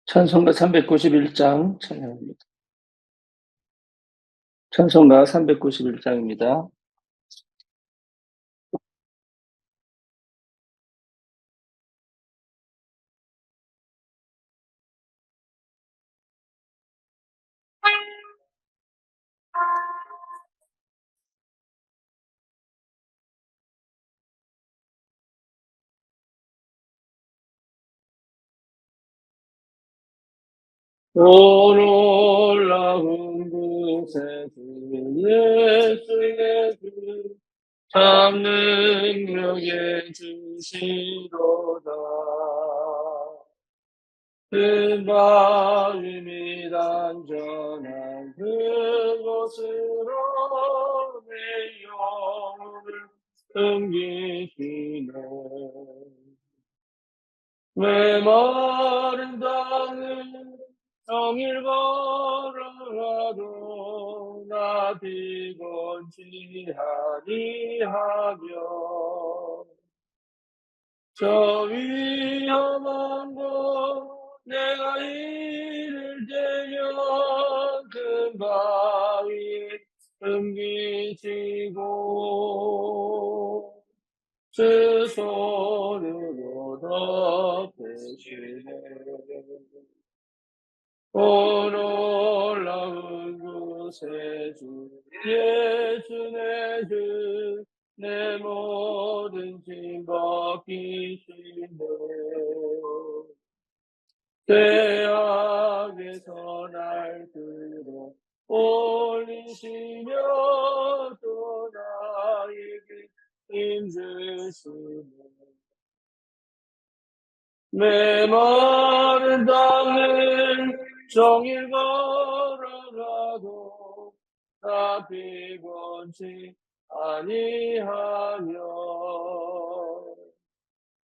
찬송가 391장 찬양합니다. 찬송가 391장입니다. 놀라운 곳에 예수의 참 능력에 주시도다. 그 마음이 단전한 그곳으로 내 영혼을 숨기시네. 메마른 땅을 정일 걸어가도 나 피곤치 아니하며 저 위험한 곳 내가 이를 때면 그 바위에 숨기시고 주 손으로 덮으시네. 오 놀라운 곳에 주 예수 내 주 내 모든 짐 벗기시네. 죄악에서 날 들어 올리시며 또 나에게 힘주시네. 메마른 땅을 종일 걸어가도 나 피곤치 아니하며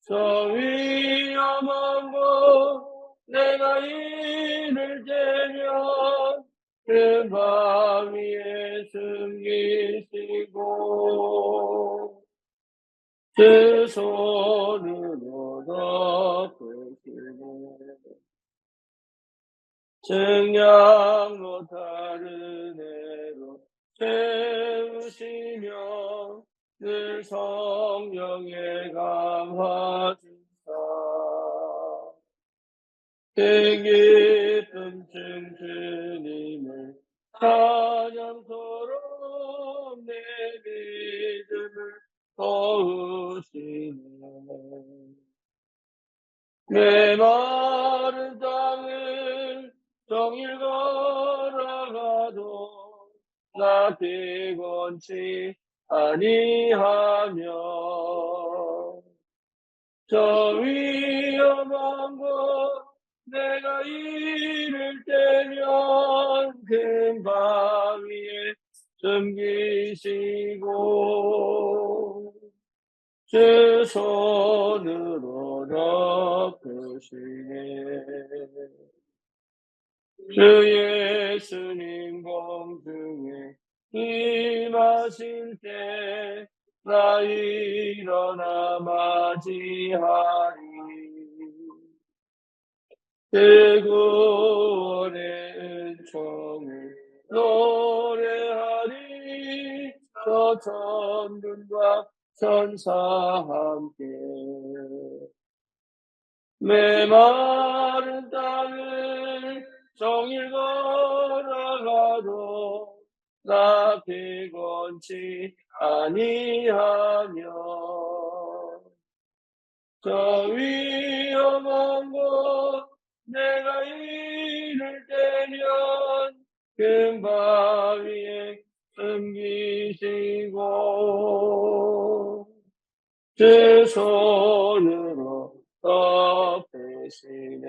저 위험한 곳 내가 이를 때면 그 바위에 숨기시고 그 손으로 덮으시네. 증량로 다른 애로 채우시며 늘 성령에 감화주사 그 기쁨 중 주님을 찬양토록 내 믿음을 도우시네. 메마른 땅을 종일 걸어가도 나 피곤치 아니하며 저 위험한 곳 내가 이를 때면 그 바위에 숨기시고 주 손으로 덮으시네. 주 예수님 공중에 임하실 때 나 일어나 맞이하리. 그 구원의 은총을 노래하리. 저 천군과 천사 함께 메마른 땅을 종일 걸어가도 나 피곤치 아니하며 저 위험한 곳 내가 이를 때면 그 바위에 숨기시고 주 손으로 덮으시네.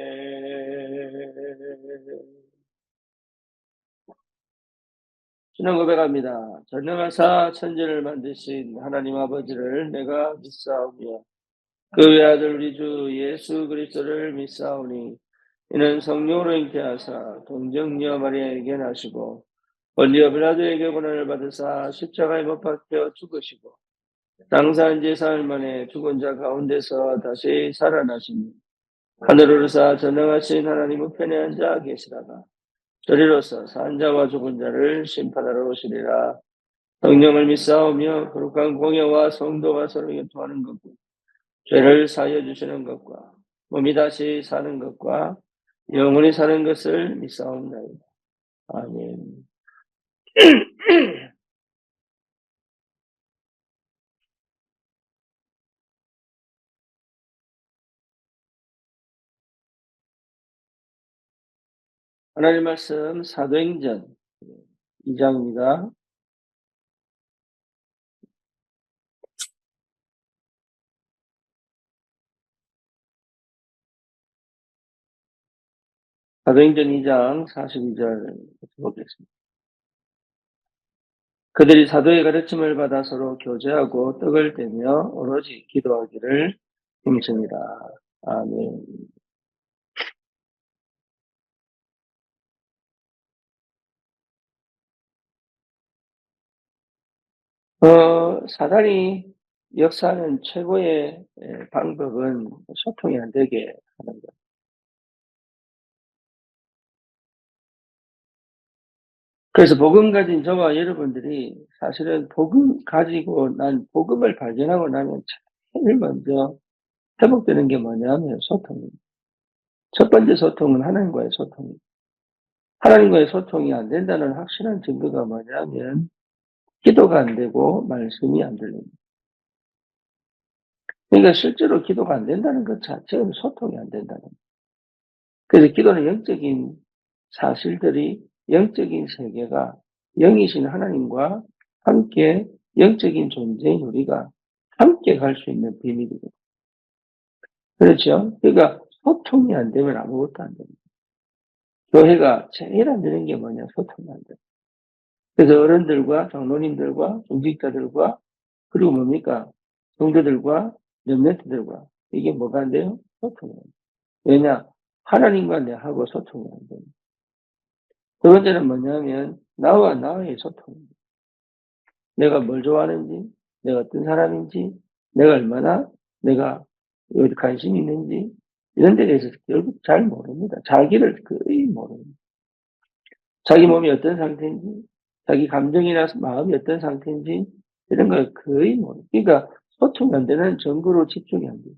신앙 고백합니다. 전능하사 천지를 만드신 하나님 아버지를 내가 믿사오며 그 외아들 우리 주 예수 그리스도를 믿사오니 이는 성령으로 잉태하사 동정녀 마리아에게 나시고 본디오 빌라도에게 고난을 받으사 십자가에 못 박혀 죽으시고 장사한 지 사흘 만에 죽은 자 가운데서 다시 살아나시니 하늘으로서 전능하신 하나님 우편에 앉아 계시다가 저리로서 산자와 죽은 자를 심판하러 오시리라. 성령을 믿사오며 거룩한 공예와 성도가 서로 교통하는 것과 죄를 사하여 주시는 것과 몸이 다시 사는 것과 영원히 사는 것을 믿사옵나이다. 아멘. 하나님 말씀 사도행전 2장입니다. 사도행전 2장 42절 보겠습니다. 그들이 사도의 가르침을 받아 서로 교제하고 떡을 떼며 오로지 기도하기를 힘쓰니라. 아멘. 사단이 역사하는 최고의 방법은 소통이 안 되게 하는 것. 그래서 복음 가진 저와 여러분들이 사실은 복음 가지고 난 복음을 발견하고 나면 제일 먼저 회복되는 게 뭐냐면 소통입니다. 첫 번째 소통은 하나님과의 소통입니다. 하나님과의 소통이 안 된다는 확실한 증거가 뭐냐면 기도가 안 되고 말씀이 안 들립니다. 그러니까 실제로 기도가 안 된다는 것 자체는 소통이 안 된다는 거예요. 그래서 기도는 영적인 사실들이 영적인 세계가 영이신 하나님과 함께 영적인 존재인 우리가 함께 갈 수 있는 비밀이거든요. 그렇죠? 그러니까 소통이 안 되면 아무것도 안 됩니다. 교회가 제일 안 되는 게 뭐냐? 소통이 안 돼요. 그래서 어른들과 장로님들과 중직자들과 그리고 뭡니까? 성도들과 렘넌트들과 이게 뭐가 안 돼요? 소통이 안 돼요. 왜냐? 하나님과 내하고 소통이 안 돼요. 두 번째는 뭐냐면 나와 나의 소통입니다. 내가 뭘 좋아하는지, 내가 어떤 사람인지, 내가 어디 관심이 있는지 이런 데 대해서 결국 잘 모릅니다. 자기를 거의 모릅니다. 자기 몸이 어떤 상태인지, 자기 감정이나 마음이 어떤 상태인지 이런 걸 거의 모릅니다. 그러니까 소통이 안 되는 정보로 집중이 안 돼요.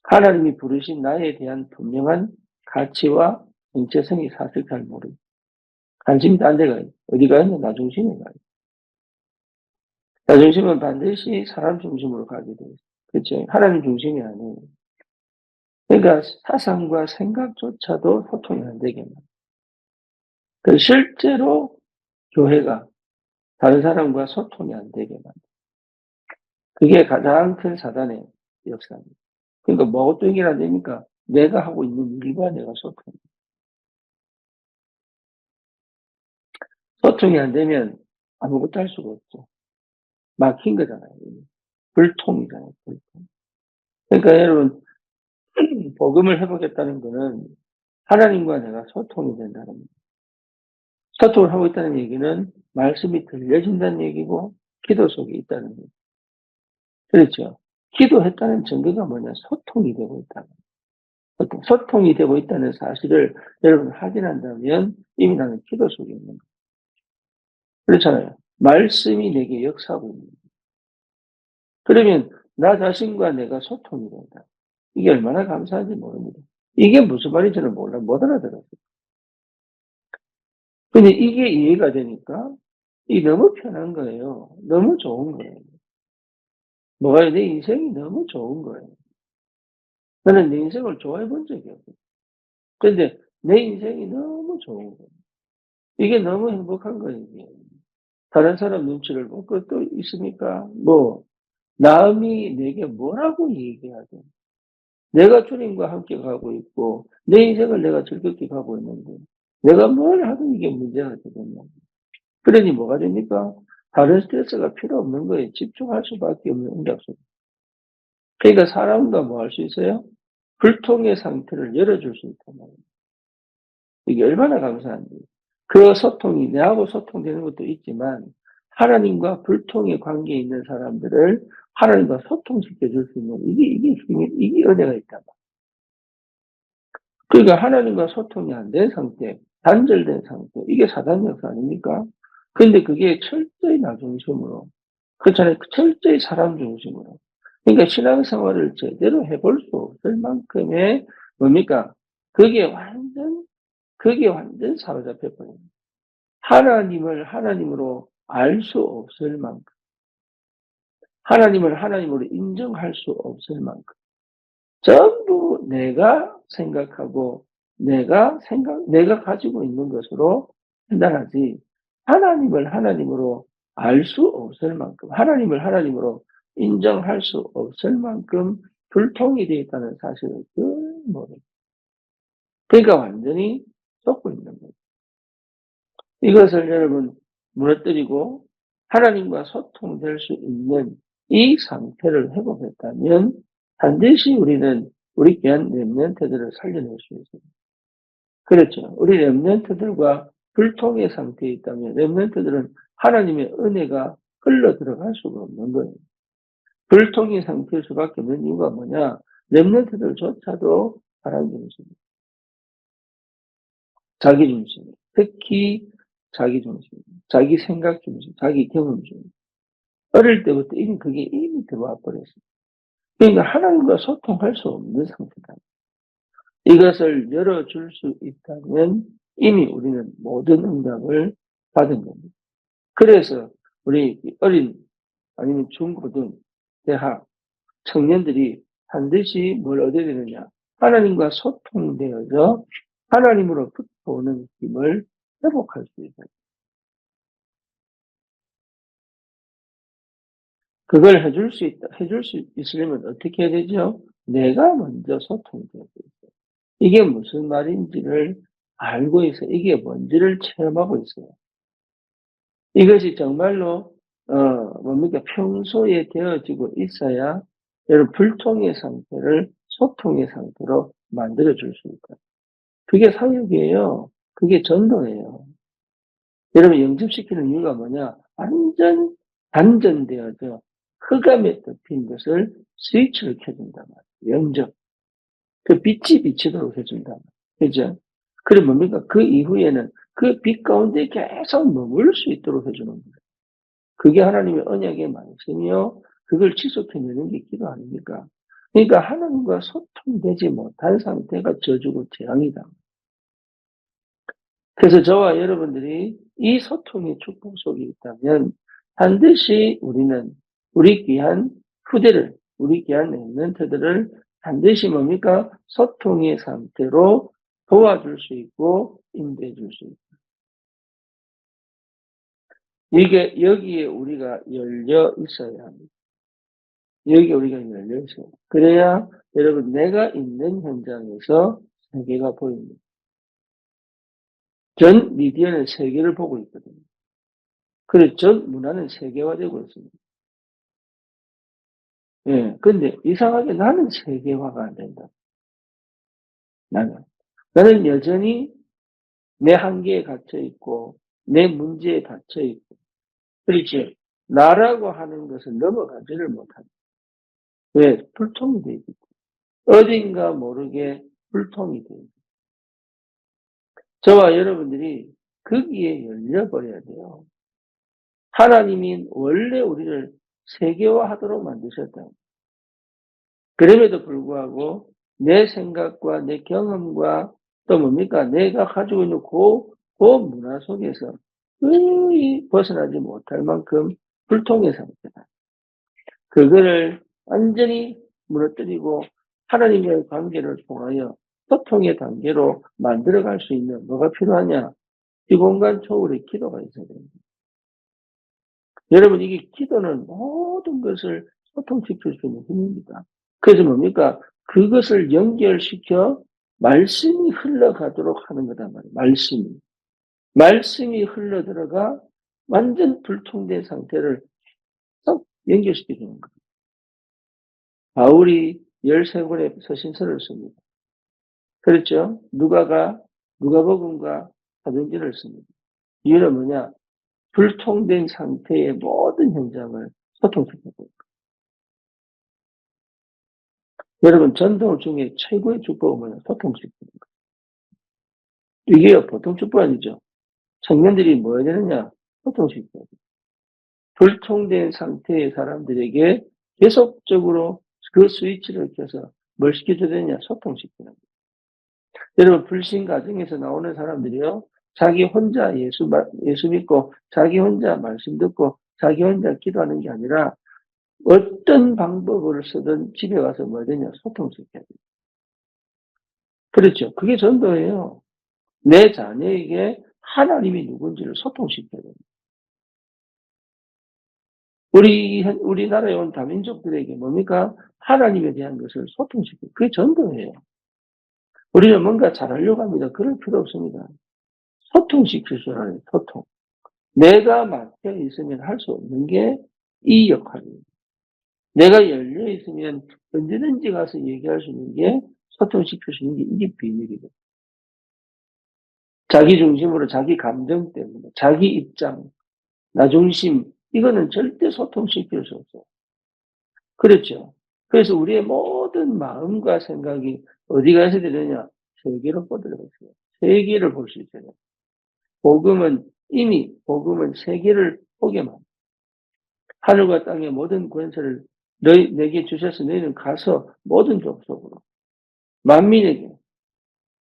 하나님이 부르신 나에 대한 분명한 가치와 정체성이 사실 잘 모르고 관심이 딴 데 가요. 어디 가요? 나 중심에 가요. 나 중심은 반드시 사람 중심으로 가게 돼요. 그렇죠? 하나님 중심이 아니에요. 그러니까 사상과 생각조차도 소통이 안 되게 만들어요. 그래서 실제로 교회가 다른 사람과 소통이 안 되게 만들어요. 그게 가장 큰 사단의 역사입니다. 그러니까 뭐가 또 해결 안 됩니까? 내가 하고 있는 일과 내가 소통이 안 되면 아무것도 할 수가 없죠. 막힌 거잖아요. 불통이잖아요. 불통. 그러니까 여러분 복음을 회복했다는 거는 하나님과 내가 소통이 된다는 거예요. 소통을 하고 있다는 얘기는 말씀이 들려진다는 얘기고 기도 속에 있다는 얘기죠. 그렇죠. 기도했다는 증거가 뭐냐? 소통이 되고 있다는 거예요. 소통이 되고 있다는 사실을 여러분 확인한다면 이미 나는 기도 속에 있는 거예요. 그렇잖아요. 말씀이 내게 역사하고 있는 거예요. 그러면 나 자신과 내가 소통이 된다. 이게 얼마나 감사한지 모릅니다. 이게 무슨 말인지 저는 몰라, 못 알아들었어요. 근데 이게 이해가 되니까 이 너무 편한 거예요. 너무 좋은 거예요. 뭐가 내 인생이 너무 좋은 거예요. 나는 내 인생을 좋아해 본 적이 없어요. 근데 내 인생이 너무 좋은 거예요. 이게 너무 행복한 거예요, 이게. 다른 사람 눈치를 보고 또 있으니까, 남이 내게 뭐라고 얘기하든, 내가 주님과 함께 가고 있고, 내 인생을 내가 즐겁게 가고 있는데, 내가 뭘 하든 이게 문제가 되겠냐. 그러니 뭐가 됩니까? 다른 스트레스가 필요 없는 거예요. 집중할 수밖에 없는 응답소. 그러니까 사람과 뭐 할 수 있어요? 불통의 상태를 열어줄 수 있단 말이에요. 이게 얼마나 감사한지. 그 소통이 내하고 소통되는 것도 있지만 하나님과 불통의 관계에 있는 사람들을 하나님과 소통시켜 줄 수 있는 이게 은혜가 있다. 그러니까 하나님과 소통이 안 된 상태, 단절된 상태, 이게 사단 역사 아닙니까? 근데 그게 철저히 나 중심으로, 그렇잖아요. 철저히 사람 중심으로. 그러니까 신앙생활을 제대로 해볼 수 없을 만큼의 뭡니까? 그게 완전, 그게 완전 사로잡혀 버립니다. 하나님을 하나님으로 알 수 없을 만큼, 하나님을 하나님으로 인정할 수 없을 만큼, 전부 내가 생각하고 내가 가지고 있는 것으로 판단하지, 하나님을 하나님으로 알 수 없을 만큼, 하나님을 하나님으로 인정할 수 없을 만큼 불통이 되어 있다는 사실을 모르. 그러니까 완전히 썩고 있는 거예요. 이것을 여러분 무너뜨리고 하나님과 소통될 수 있는 이 상태를 회복했다면 반드시 우리는 우리 귀한 렘넌트들을 살려낼 수 있습니다. 그렇죠. 우리 렘넌트들과 불통의 상태에 있다면 렘넌트들은 하나님의 은혜가 흘러 들어갈 수가 없는 거예요. 불통의 상태일 수밖에 없는 이유가 뭐냐? 렘넌트들조차도 사람 중심, 자기 중심, 특히 자기 중심, 자기 생각 중심, 자기 경험 중심. 어릴 때부터 이미 들어와 버렸어요. 그러니까 하나님과 소통할 수 없는 상태다. 이것을 열어줄 수 있다면 이미 우리는 모든 응답을 받은 겁니다. 그래서 우리 어린 아니면 중고등, 대학, 청년들이 반드시 뭘 얻어야 되느냐? 하나님과 소통되어서 하나님으로부터 오는 힘을 회복할 수 있다. 그걸 해줄 수 있으려면 어떻게 해야 되죠? 내가 먼저 소통돼야 돼요. 이게 무슨 말인지를 알고 있어. 이게 뭔지를 체험하고 있어요. 이것이 정말로, 뭡니까? 평소에 되어지고 있어야 여러분 불통의 상태를 소통의 상태로 만들어줄 수 있다. 그게 사역이에요. 그게 전도예요. 여러분 영접시키는 이유가 뭐냐? 완전 단전되어져 흑암에 덮인 것을 스위치를 켜준단 말이에요. 영접. 그 빛이 비치도록 해준단 말이에요. 그죠? 그럼 뭡니까? 그 이후에는 그 빛 가운데 계속 머물 수 있도록 해주는 거예요. 그게 하나님의 언약의 말씀이요. 그걸 지속해내는 게 기도 아닙니까? 그러니까 하나님과 소통되지 못한 상태가 저주고 재앙이다. 그래서 저와 여러분들이 이 소통의 축복 속에 있다면 반드시 우리는 우리 귀한 후대를, 우리 귀한 렘넌트들을 반드시 뭡니까? 소통의 상태로 도와줄 수 있고 인도해 줄 수 있고. 이게 여기에 우리가 열려 있어야 합니다. 여기에 우리가 열려 있어요. 그래야 여러분 내가 있는 현장에서 세계가 보입니다. 전 미디어는 세계를 보고 있거든요. 그래서 전 문화는 세계화되고 있습니다. 예. 근데 이상하게 나는 세계화가 안 된다. 나는. 나는 여전히 내 한계에 갇혀 있고, 내 문제에 갇혀 있고, 그렇지. 나라고 하는 것을 넘어가지를 못한다. 왜? 불통이 돼 있기 때문에. 어딘가 모르게 불통이 돼 있다. 저와 여러분들이 거기에 열려버려야 돼요. 하나님이 원래 우리를 세계화하도록 만드셨다. 그럼에도 불구하고 내 생각과 내 경험과 또 뭡니까? 내가 가지고 있는 그 문화 속에서 거의 벗어나지 못할 만큼 불통의 상태다. 그거를 완전히 무너뜨리고 하나님과의 관계를 통하여 소통의 단계로 만들어갈 수 있는 뭐가 필요하냐? 시공간 초월의 기도가 있어야 됩니다. 여러분, 이게 기도는 모든 것을 소통시킬 수 있는 힘입니다. 그래서 뭡니까? 그것을 연결시켜 말씀이 흘러가도록 하는 거단 말이에요. 말씀이. 말씀이 흘러들어가 완전 불통된 상태를 쏙 연결시켜주는 거예요. 바울이 13권의 서신서를 씁니다. 그렇죠? 누가복음과 사도행전을 씁니다. 이유는 뭐냐? 불통된 상태의 모든 현장을 소통시켜줘요. 여러분, 전도 중에 최고의 축복은 뭐냐? 소통시키는 거예요. 이게요, 보통 축복 아니죠. 청년들이 뭐 해야 되느냐? 소통시켜야 돼요. 불통된 상태의 사람들에게 계속적으로 그 스위치를 켜서 뭘 시켜줘야 되냐? 소통시키는 거예요. 여러분, 불신 가정에서 나오는 사람들이요, 자기 혼자 예수 믿고, 자기 혼자 말씀 듣고, 자기 혼자 기도하는 게 아니라, 어떤 방법을 쓰든 집에 가서 뭐 해야 되냐? 소통시켜야 돼요. 그렇죠. 그게 전도예요. 내 자녀에게 하나님이 누군지를 소통시켜야 돼요. 우리나라에 온 다민족들에게 뭡니까? 하나님에 대한 것을 소통시키고, 그게 전도예요. 우리는 뭔가 잘하려고 합니다. 그럴 필요 없습니다. 소통시킬 줄 알아요, 소통. 내가 막혀 있으면 할 수 없는 게 이 역할입니다. 내가 열려 있으면 언제든지 가서 얘기할 수 있는 게, 소통시킬 수 있는 게 이게 비밀이거든요. 자기 중심으로 자기 감정 때문에, 자기 입장, 나 중심, 이거는 절대 소통시킬 수 없어요. 그렇죠. 그래서 우리의 모든 마음과 생각이 어디 가서 되느냐? 세계로 뻗어들어가요. 세계를 볼 수 있어요. 복음은 세계를 보게 만듭니다. 하늘과 땅의 모든 권세를 내게 주셔서 너희는 가서 모든 족속으로, 만민에게,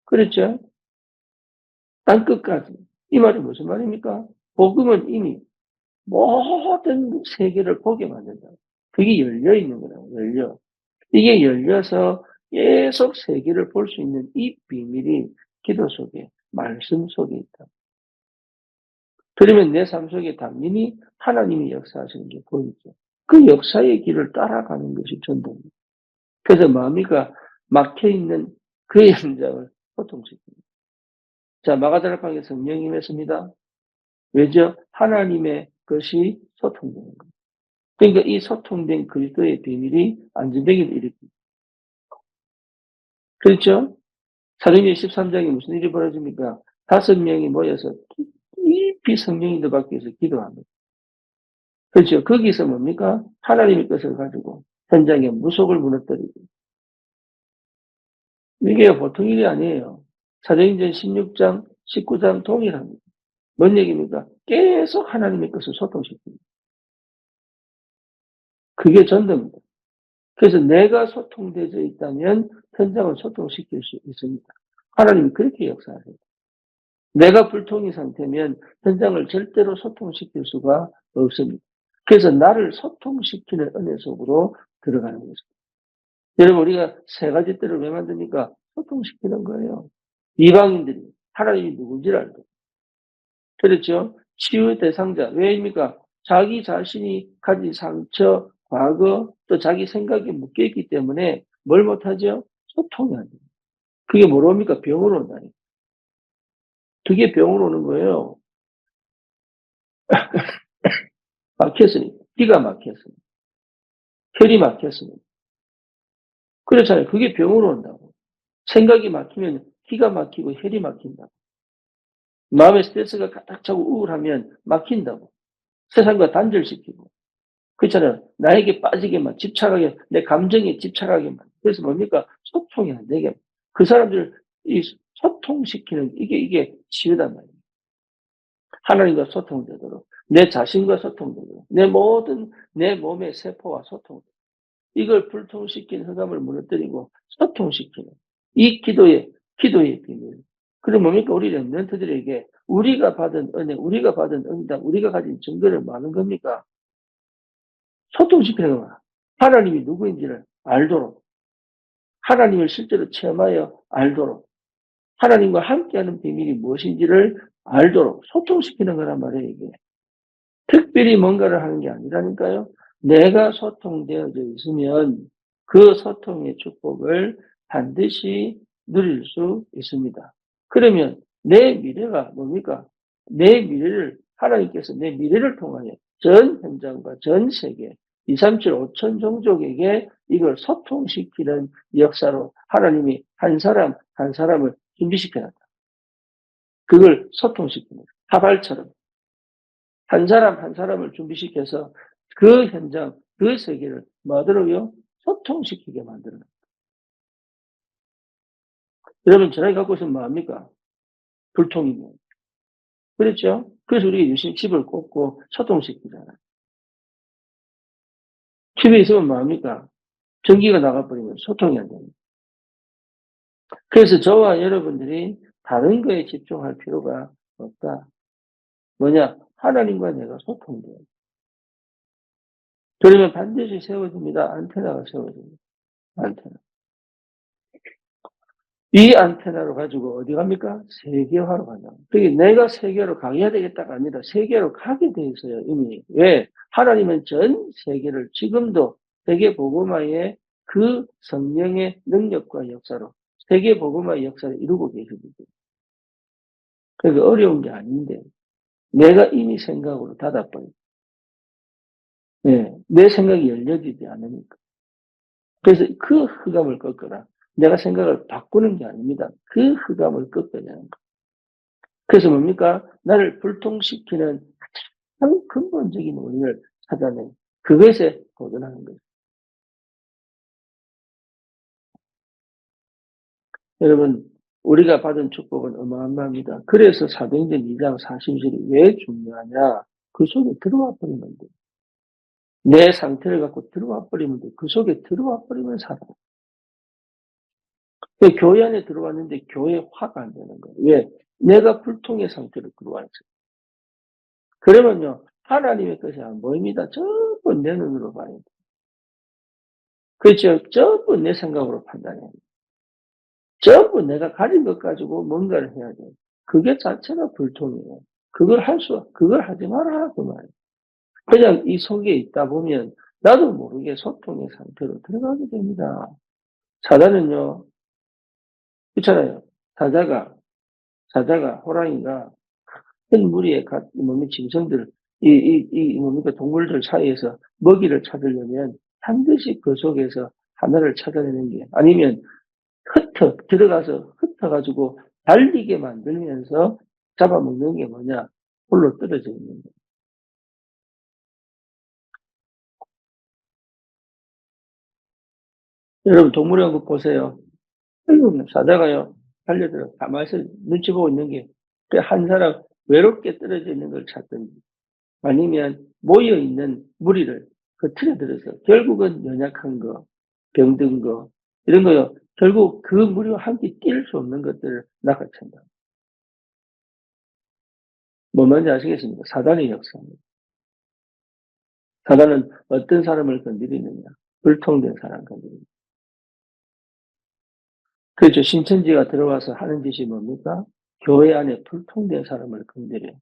그렇죠? 땅끝까지. 이 말이 무슨 말입니까? 복음은 이미 모든 세계를 보게 만든다. 그게 열려 있는 거라고, 열려. 이게 열려서 계속 세계를 볼 수 있는 이 비밀이 기도 속에, 말씀 속에 있다. 그러면 내 삶 속에 당연히 하나님이 역사하시는 게 보이죠. 그 역사의 길을 따라가는 것이 전도입니다. 그래서 마음이가 막혀있는 그 현장을 소통시킵니다. 자, 마가다락방에 성령이 임했습니다. 왜죠? 하나님의 것이 소통되는 거예요. 그러니까 이 소통된 그리스도의 비밀이 안전뱅이를 일으킵니다. 그렇죠? 사도행전 13장에 무슨 일이 벌어집니까? 5명이 모여서 깊이 성령이 들받기 위해서 기도합니다. 그렇죠? 거기서 뭡니까? 하나님의 것을 가지고 현장에 무속을 무너뜨리고. 이게 보통 일이 아니에요. 사도행전 16장, 19장 동일합니다. 뭔 얘기입니까? 계속 하나님의 것을 소통시킵니다. 그게 전도입니다. 그래서 내가 소통되어 있다면 현장을 소통시킬 수 있습니다. 하나님이 그렇게 역사하세요. 내가 불통의 상태면 현장을 절대로 소통시킬 수가 없습니다. 그래서 나를 소통시키는 은혜 속으로 들어가는 것입니다. 여러분, 우리가 세 가지 뜰을 왜 만듭니까? 소통시키는 거예요. 이방인들이 하나님이 누군지를 알고. 그렇죠? 치유 대상자. 왜입니까? 자기 자신이 가진 상처, 과거, 또 자기 생각에 묶여있기 때문에 뭘 못하죠? 소통이 안 돼요. 그게 뭐로 옵니까? 병으로 온다니. 그게 병으로 오는 거예요. 막혔으니까. 기가 막혔으니까. 혈이 막혔으니까. 그렇잖아요. 그게 병으로 온다고. 생각이 막히면 기가 막히고 혈이 막힌다고. 마음의 스트레스가 가득 차고 우울하면 막힌다고. 세상과 단절시키고. 그렇잖아요. 나에게 빠지게만, 집착하게, 내 감정에 집착하게만. 그래서 뭡니까? 소통이 안 되게. 그 사람들, 이 소통시키는, 이게 치유단 말이에요. 하나님과 소통되도록, 내 자신과 소통되도록, 내 몸의 세포와 소통되도록. 이걸 불통시킨 흑암을 무너뜨리고 소통시키는 이 기도의 비밀. 그럼 뭡니까? 우리 렘넌트들에게 우리가 받은 은혜, 우리가 받은 응답, 우리가 가진 증거를 많은 겁니까? 소통시키는 거야. 하나님이 누구인지를 알도록, 하나님을 실제로 체험하여 알도록, 하나님과 함께하는 비밀이 무엇인지를 알도록 소통시키는 거란 말이에요, 이게. 특별히 뭔가를 하는 게 아니라니까요. 내가 소통되어져 있으면 그 소통의 축복을 반드시 누릴 수 있습니다. 그러면 내 미래가 뭡니까? 하나님께서 내 미래를 통하여 전 현장과 전 세계, 237, 5천 종족에게 이걸 소통시키는 역사로 하나님이 한 사람, 한 사람을 준비시켜놨다. 그걸 소통시키는, 하발처럼. 한 사람 한 사람을 준비시켜서 그 현장, 그 세계를 뭐하도록요? 소통시키게 만드는. 여러분, 전화기 갖고 있으면 뭐합니까? 불통이면. 그렇죠? 그래서 우리가 유심 칩을 꽂고 소통시키잖아요. 칩이 있으면 뭐합니까? 전기가 나가버리면 소통이 안 됩니다. 그래서 저와 여러분들이 다른 거에 집중할 필요가 없다. 뭐냐? 하나님과 내가 소통돼요. 그러면 반드시 세워집니다. 안테나가 세워집니다. 안테나. 이 안테나로 가지고 어디 갑니까? 세계화로 간다. 그게 내가 세계로 가야 되겠다가 아니라 세계로 가게 돼 있어요, 이미. 왜? 하나님은 전 세계를 지금도 세계 복음화의 그 성령의 능력과 역사로 세계 복음화의 역사를 이루고 계십니다. 그러니까 어려운 게 아닌데 내가 이미 생각으로 닫아버려. 예, 내 생각이 열려지지 않으니까. 그래서 그 흑암을 꺾어라. 내가 생각을 바꾸는 게 아닙니다. 그 흑암을 꺾어야 하는 거. 그래서 뭡니까? 나를 불통시키는 가장 근본적인 원인을 찾아내 그것에 도전하는 거죠. 여러분, 우리가 받은 축복은 어마어마합니다. 그래서 사도행전 2장 40절이 왜 중요하냐? 그 속에 들어와 버리면 돼. 내 상태를 갖고 들어와 버리면 돼. 그 속에 들어와 버리면 살아. 교회 안에 들어왔는데 교회화가 안 되는 거예요. 왜? 내가 불통의 상태로 들어와 있어요. 그러면요, 하나님의 것이 안 보입니다. 전부 내 눈으로 봐야 돼. 그렇죠? 전부 내 생각으로 판단해야 돼. 전부 내가 가진 것 가지고 뭔가를 해야 돼. 그게 자체가 불통이에요. 그걸 하지 마라, 그 말이에요. 그냥 이 속에 있다 보면 나도 모르게 소통의 상태로 들어가게 됩니다. 사자는요, 그렇잖아요. 사자가, 호랑이가 큰 무리에 짐승들, 뭡니까, 동물들 사이에서 먹이를 찾으려면 반드시 그 속에서 하나를 찾아내는 게, 아니면 들어가서 흩어가지고 달리게 만들면서 잡아먹는 게 뭐냐? 홀로 떨어져 있는 거예요. 여러분, 동물연구 보세요. 사자가요, 달려들어, 가만히 눈치 보고 있는 게, 한 사람 외롭게 떨어져 있는 걸 찾든지, 아니면 모여있는 무리를 흐트러들어서 결국은 연약한 거, 병든 거, 이런 거요. 결국 그 무리와 함께 뛸 수 없는 것들을 낚아챈다. 뭐 뭔지 아시겠습니까? 사단의 역사입니다. 사단은 어떤 사람을 건드리느냐? 불통된 사람 건드립니다. 그렇죠. 신천지가 들어와서 하는 짓이 뭡니까? 교회 안에 불통된 사람을 건드려요.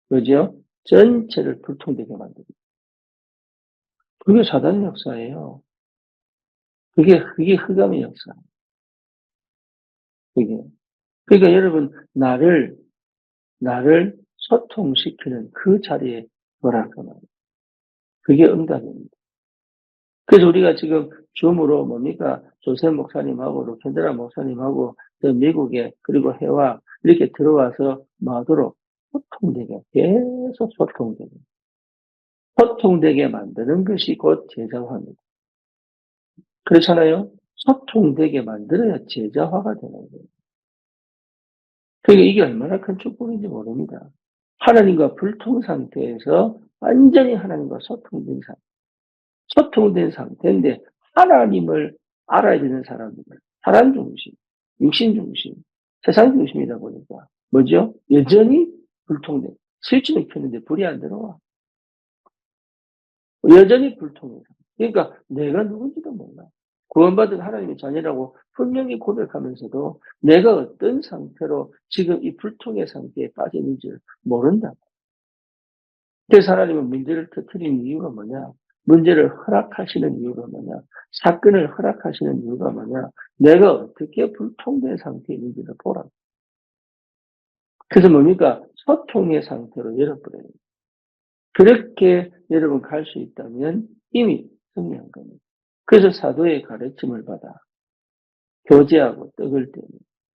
그죠? 전체를 불통되게 만듭니다. 그게 사단의 역사예요. 그게 흑암의 역사. 그게. 그러니까 여러분, 나를 소통시키는 그 자리에 뭐랄까 말이에요. 그게 응답입니다. 그래서 우리가 지금 줌으로 뭡니까? 조셉 목사님하고 로켄드라 목사님하고 미국에 그리고 해와 이렇게 들어와서 뭐하도록 소통되게 계속 소통되게 만드는 것이 곧 제자화입니다. 그렇잖아요? 소통되게 만들어야 제자화가 되는 거예요. 그러니까 이게 얼마나 큰 축복인지 모릅니다. 하나님과 불통 상태에서 완전히 하나님과 소통된 상태인데 하나님을 알아야 되는 사람들은 사람 중심, 육신 중심, 세상 중심이다 보니까 뭐죠? 여전히 불통된 스위치는 켰는데 불이 안 들어와. 여전히 불통해요. 그러니까 내가 누군지도 몰라. 구원받은 하나님의 자녀라고 분명히 고백하면서도 내가 어떤 상태로 지금 이 불통의 상태에 빠져 있는지를 모른다. 그래서 하나님은 문제를 터뜨리는 이유가 뭐냐? 문제를 허락하시는 이유가 뭐냐? 사건을 허락하시는 이유가 뭐냐? 내가 어떻게 불통된 상태에 있는지를 보라. 그래서 뭡니까? 소통의 상태로 열어버려요. 그렇게 여러분 갈 수 있다면 이미 승리한 겁니다. 그래서 사도의 가르침을 받아 교제하고 떡을 떼는.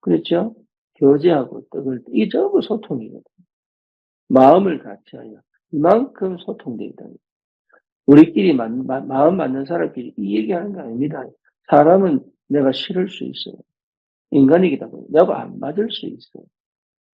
그렇죠? 교제하고 떡을 떼. 이 전부 소통이거든요. 마음을 같이하여 이만큼 소통되어 있다. 우리끼리 마음 맞는 사람끼리 이 얘기하는 거 아닙니다. 사람은 내가 싫을 수 있어요. 인간이기다 보니 내가 안 맞을 수 있어요.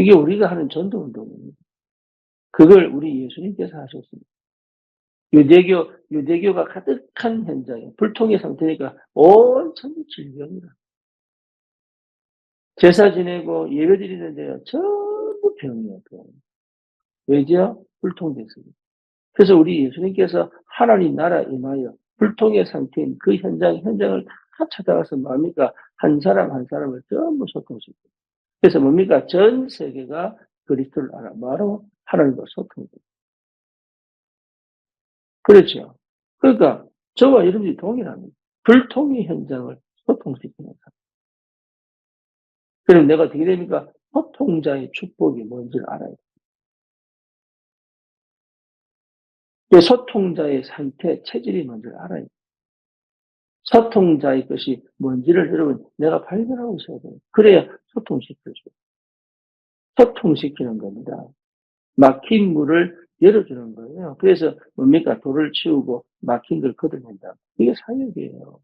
이게 우리가 하는 전도 운동입니다. 그걸 우리 예수님께서 하셨습니다. 유대교가 가득한 현장에 불통의 상태니까 온 천지 질병이다. 제사 지내고 예배 드리는 데가 전부 병이에요, 병. 왜죠? 불통됐습니다. 그래서 우리 예수님께서 하나님 나라 임하여 불통의 상태인 그 현장을 다 찾아가서 뭡니까? 한 사람 한 사람을 전부 소통시켜요. 그래서 뭡니까? 전 세계가 그리스도를 알아. 바로 하나님과 소통돼요. 그렇죠. 그러니까 저와 여러분이 동일합니다. 불통의 현장을 소통시키는 사람. 그럼 내가 어떻게 됩니까? 소통자의 축복이 뭔지를 알아야 돼요. 그 소통자의 상태, 체질이 뭔지를 알아야 돼요. 소통자의 것이 뭔지를 여러분 내가 발견하고 있어야 돼요. 그래야 소통시켜줘요. 소통시키는 겁니다. 막힌 물을 열어주는 거예요. 그래서 뭡니까? 돌을 치우고 막힌 걸 걷어낸다. 이게 사역이에요.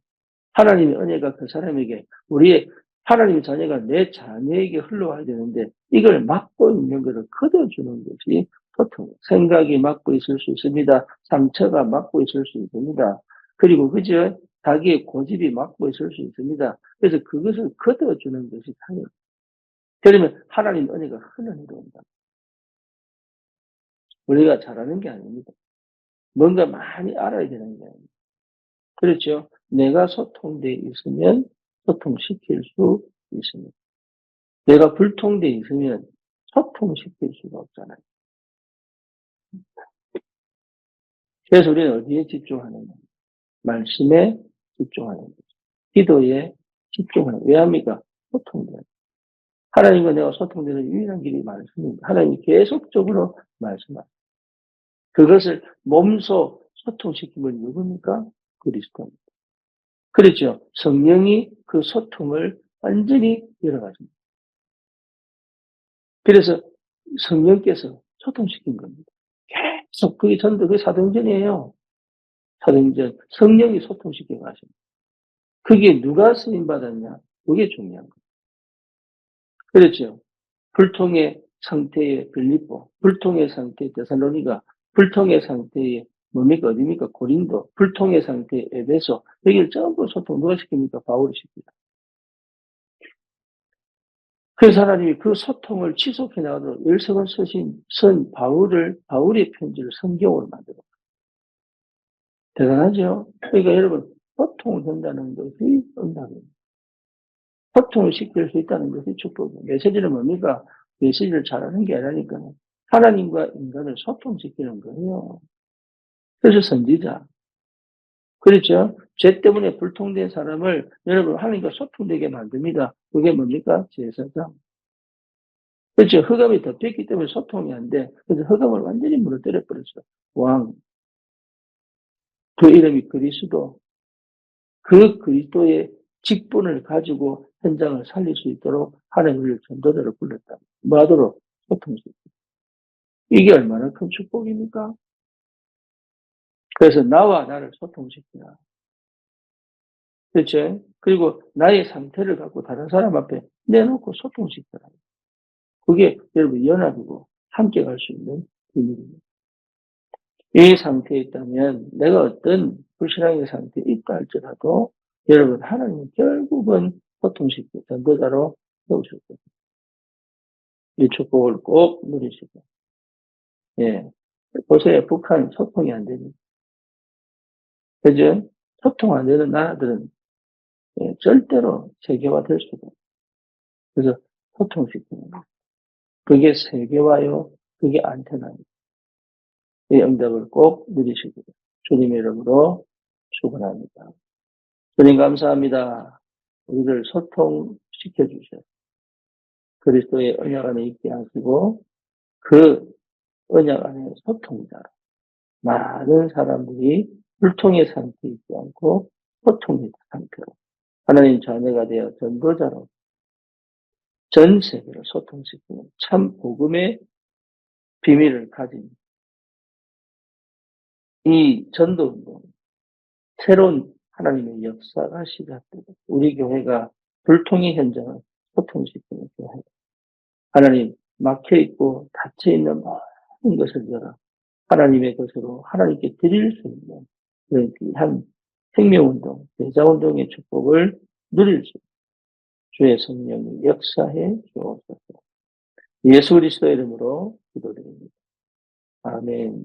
하나님의 은혜가 그 사람에게 하나님의 자녀가 내 자녀에게 흘러와야 되는데 이걸 막고 있는 것을 걷어주는 것이 소통. 생각이 막고 있을 수 있습니다. 상처가 막고 있을 수 있습니다. 그리고 그저 자기의 고집이 막고 있을 수 있습니다. 그래서 그것을 걷어주는 것이 사역. 그러면 하나님 은혜가 흘러내려온다. 우리가 잘하는 게 아닙니다. 뭔가 많이 알아야 되는 게 아닙니다. 그렇죠? 내가 소통돼 있으면 소통시킬 수 있습니다. 내가 불통돼 있으면 소통시킬 수가 없잖아요. 그래서 우리는 어디에 집중하느냐? 말씀에 집중하는 거죠. 기도에 집중하는 거예요. 왜 합니까? 소통돼요. 하나님과 내가 소통되는 유일한 길이 말씀입니다. 하나님이 계속적으로 말씀하세요. 그것을 몸소 소통시키면 누굽니까? 그리스도입니다. 그렇죠. 성령이 그 소통을 완전히 열어가십니다. 그래서 성령께서 소통시킨 겁니다. 계속 그게 그게 사도행전이에요. 사도행전. 성령이 소통시켜 가십니다. 그게 누가 쓰임받았냐? 그게 중요한 거예요. 그렇죠. 불통의 상태의 빌립보, 불통의 상태의 데살로니가, 불통의 상태의 뭡니까? 어디입니까? 고린도, 불통의 상태의 에베소. 여기를 전부 소통 누가 시킵니까? 바울이 시킵니다. 그래서 하나님이 그 소통을 지속해 나가도록 열성을 쓴 바울의 편지를 성경으로 만들어. 대단하죠? 그러니까 여러분, 소통된다는 것이 응답입니다. 소통을 시킬 수 있다는 것이 축복입니다. 메시지는 뭡니까? 메시지를 잘하는 게 아니라니까요. 하나님과 인간을 소통시키는 거예요. 그래서 선지자. 그렇죠? 죄 때문에 불통된 사람을 여러분, 하나님과 소통되게 만듭니다. 그게 뭡니까? 제사장. 그렇죠. 흑암이 덮였기 때문에 소통이 안 돼. 그래서 흑암을 완전히 무너뜨려 버렸어. 왕. 그 이름이 그리스도. 그 그리스도의 직분을 가지고 현장을 살릴 수 있도록 하나님을 전도자로 불렀다. 뭐하도록? 소통시켜. 이게 얼마나 큰 축복입니까? 그래서 나와 나를 소통시키라. 그렇죠? 그리고 나의 상태를 갖고 다른 사람 앞에 내놓고 소통시켜라. 그게 여러분 연합이고 함께 갈 수 있는 비밀입니다. 이 상태에 있다면 내가 어떤 불신앙의 상태에 있다 할지라도 여러분 하나님은 결국은 소통시키고 전도자로 세우실 거예요. 이 축복을 꼭 누리시고. 예. 보세요. 북한 소통이 안 됩니다. 그죠? 소통 안 되는 나라들은 예, 절대로 세계화될 수가 없어요. 그래서 소통시키는 거예요. 그게 세계화요. 그게 안테나입니다. 이 응답을 꼭 누리시기를 주님의 이름으로 축원합니다. 주님 감사합니다. 우리를 소통시켜 주셔서 그리스도의 언약 안에 있게 하시고 그 언약 안에 소통자로 많은 사람들이 불통의 상태에 있지 않고 소통의 상태로 하나님 자녀가 되어 전도자로 전 세계를 소통시키는 참 복음의 비밀을 가진 이 전도운동, 새로운 하나님의 역사가 시작되고 우리 교회가 불통의 현장을 소통시키는 교회. 하나님 막혀있고 닫혀있는 모든 것을 열어 하나님의 것으로 하나님께 드릴 수 있는 그런 귀한 생명운동, 대자운동의 축복을 누릴 수 있는 주의 성령이 역사해 주옵소서. 예수 그리스도의 이름으로 기도드립니다. 아멘.